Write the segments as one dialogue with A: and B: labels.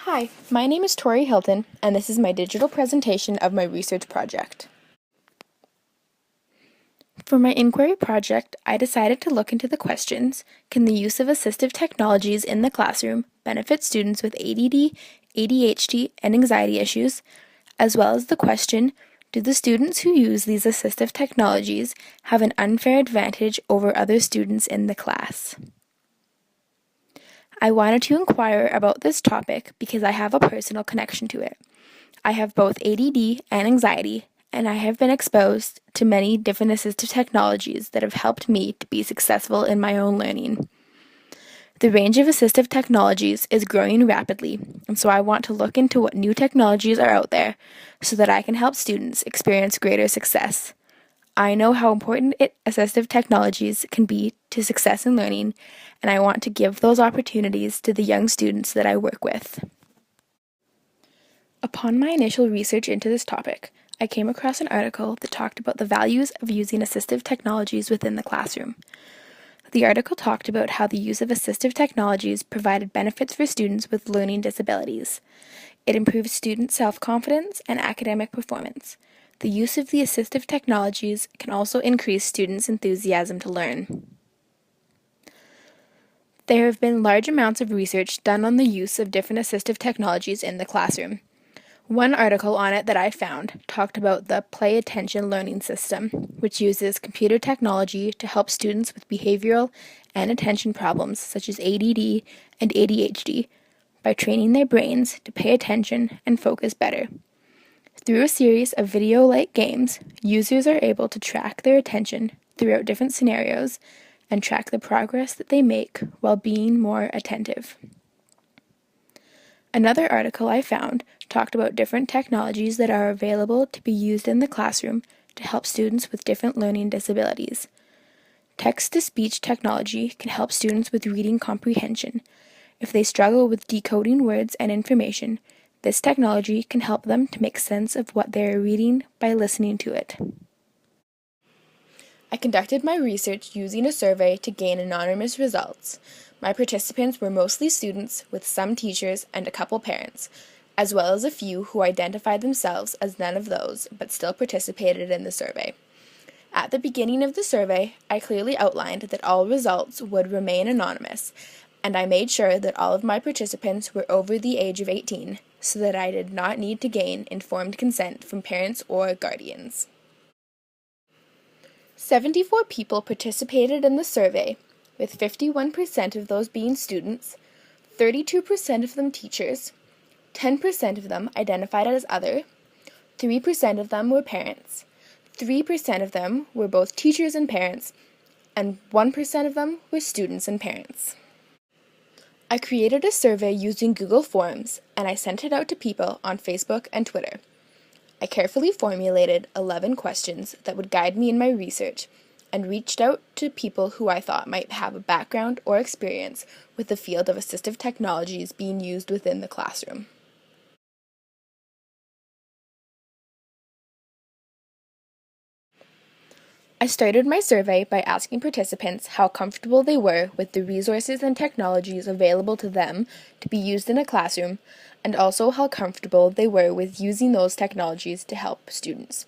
A: Hi, my name is Tori Hilton, and this is my digital presentation of my research project. For my inquiry project, I decided to look into the questions, can the use of assistive technologies in the classroom benefit students with ADD, ADHD, and anxiety issues, as well as the question, do the students who use these assistive technologies have an unfair advantage over other students in the class? I wanted to inquire about this topic because I have a personal connection to it. I have both ADD and anxiety, and I have been exposed to many different assistive technologies that have helped me to be successful in my own learning. The range of assistive technologies is growing rapidly, and so I want to look into what new technologies are out there so that I can help students experience greater success. I know how important assistive technologies can be to success in learning, and I want to give those opportunities to the young students that I work with. Upon my initial research into this topic, I came across an article that talked about the values of using assistive technologies within the classroom. The article talked about how the use of assistive technologies provided benefits for students with learning disabilities. It improves student self-confidence and academic performance. The use of the assistive technologies can also increase students' enthusiasm to learn. There have been large amounts of research done on the use of different assistive technologies in the classroom. One article on it that I found talked about the Play Attention Learning System, which uses computer technology to help students with behavioral and attention problems such as ADD and ADHD by training their brains to pay attention and focus better. Through a series of video-like games, users are able to track their attention throughout different scenarios and track the progress that they make while being more attentive. Another article I found talked about different technologies that are available to be used in the classroom to help students with different learning disabilities. Text-to-speech technology can help students with reading comprehension. If they struggle with decoding words and information, this technology can help them to make sense of what they are reading by listening to it. I conducted my research using a survey to gain anonymous results. My participants were mostly students with some teachers and a couple parents, as well as a few who identified themselves as none of those but still participated in the survey. At the beginning of the survey, I clearly outlined that all results would remain anonymous, and I made sure that all of my participants were over the age of 18 so that I did not need to gain informed consent from parents or guardians. 74 people participated in the survey, with 51% of those being students, 32% of them teachers, 10% of them identified as other, 3% of them were parents, 3% of them were both teachers and parents, and 1% of them were students and parents. I created a survey using Google Forms, and I sent it out to people on Facebook and Twitter. I carefully formulated 11 questions that would guide me in my research and reached out to people who I thought might have a background or experience with the field of assistive technologies being used within the classroom. I started my survey by asking participants how comfortable they were with the resources and technologies available to them to be used in a classroom, and also how comfortable they were with using those technologies to help students.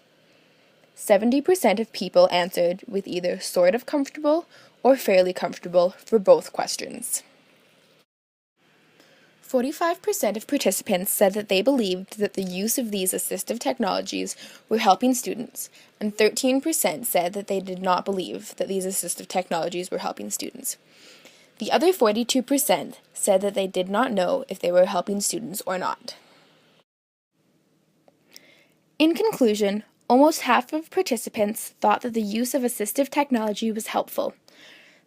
A: 70% of people answered with either sort of comfortable or fairly comfortable for both questions. 45% of participants said that they believed that the use of these assistive technologies were helping students, and 13% said that they did not believe that these assistive technologies were helping students. The other 42% said that they did not know if they were helping students or not. In conclusion, almost half of participants thought that the use of assistive technology was helpful.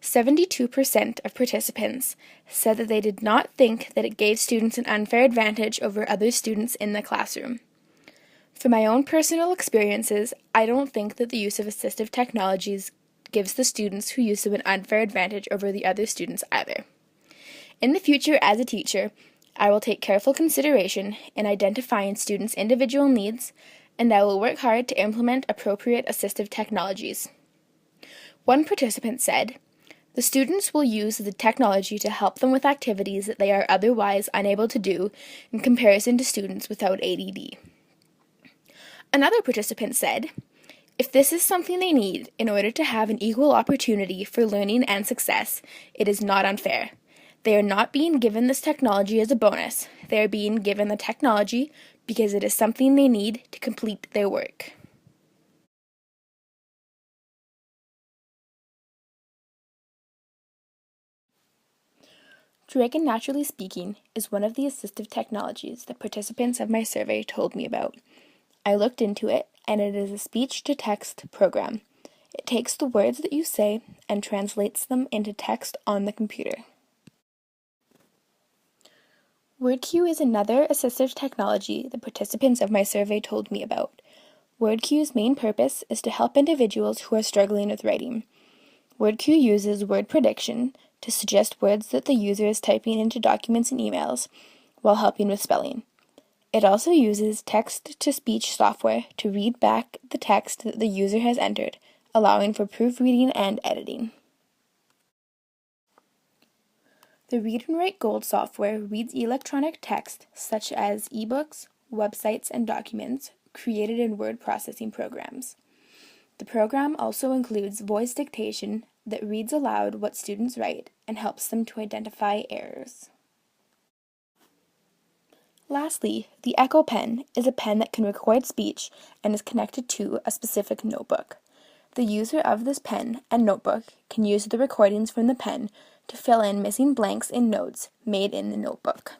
A: 72% of participants said that they did not think that it gave students an unfair advantage over other students in the classroom. From my own personal experiences, I don't think that the use of assistive technologies gives the students who use them an unfair advantage over the other students either. In the future, as a teacher, I will take careful consideration in identifying students' individual needs, and I will work hard to implement appropriate assistive technologies. One participant said, The students will use the technology to help them with activities that they are otherwise unable to do in comparison to students without ADD. Another participant said, "If this is something they need in order to have an equal opportunity for learning and success, it is not unfair. They are not being given this technology as a bonus. They are being given the technology because it is something they need to complete their work." Dragon Naturally Speaking is one of the assistive technologies that participants of my survey told me about. I looked into it, and it is a speech-to-text program. It takes the words that you say and translates them into text on the computer. WordQueue is another assistive technology the participants of my survey told me about. WordQueue's main purpose is to help individuals who are struggling with writing. WordQueue uses word prediction to suggest words that the user is typing into documents and emails while helping with spelling. It also uses text-to-speech software to read back the text that the user has entered, allowing for proofreading and editing. The Read and Write Gold software reads electronic text such as ebooks, websites, and documents created in word processing programs. The program also includes voice dictation that reads aloud what students write and helps them to identify errors. Lastly, the Echo Pen is a pen that can record speech and is connected to a specific notebook. The user of this pen and notebook can use the recordings from the pen to fill in missing blanks in notes made in the notebook.